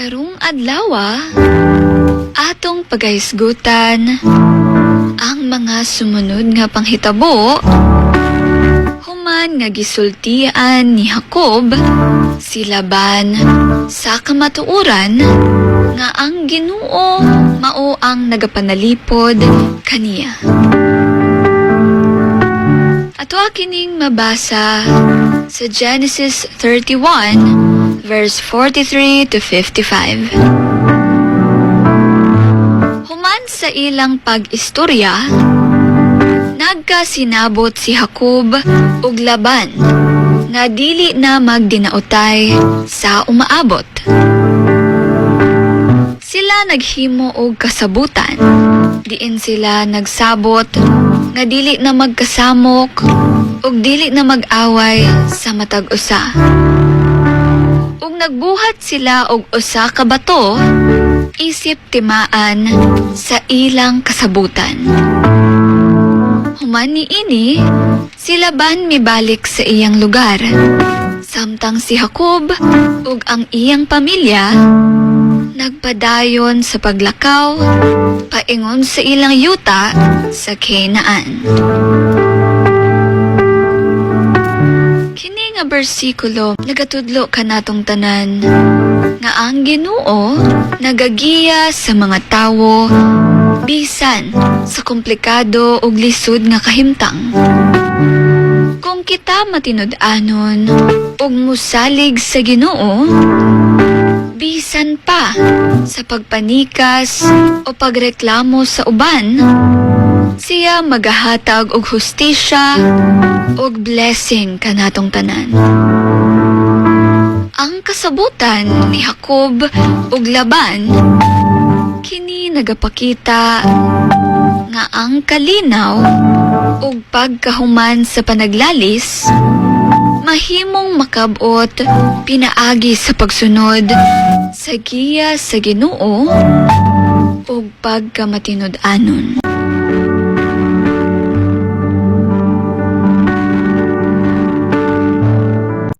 Karong adlaw atong pagahisgutan ang mga sumunod nga panghitabo human nga gisultian ni Jacob si Laban sa kamatuoran nga ang Ginoo mao ang nagapanalipod kaniya. Ato kining mabasa sa Genesis 31 verse 43 to 55. Human sa ilang pag-istorya, nagkasinabot si Jacob ug Laban nga dili na magdinautay sa umaabot. Sila naghimo og kasabutan, diin sila nagsabot nga dili na magkasamok ug dili na mag-away sa matag usa. Ug nagbuhat sila og usa ka bato isip timaan sa ilang kasabutan. Human niini, si Laban mibalik sa iyang lugar, samtang si Jacob ug ang iyang pamilya nagpadayon sa paglakaw paingon sa ilang yuta sa Canaan. Kini nga bersikulo nagatudlo kanatong tanan nga ang Ginoo nagagiya sa mga tawo bisan sa komplikado ug lisod nga kahimtang. Kung kita matinud-anon ug musalig sa Ginoo, bisan pa sa pagpanikas o pagreklamo sa uban, siya magahatag og hustisya og blessing kanatong tanan. Ang kasabutan ni Jacob ug Laban kini nagapakita nga ang kalinaw ug pagkahuman sa panaglalis mahimong makabot pinaagi sa pagsunod sa giya sa Ginoo ug pagkamatinud-anon.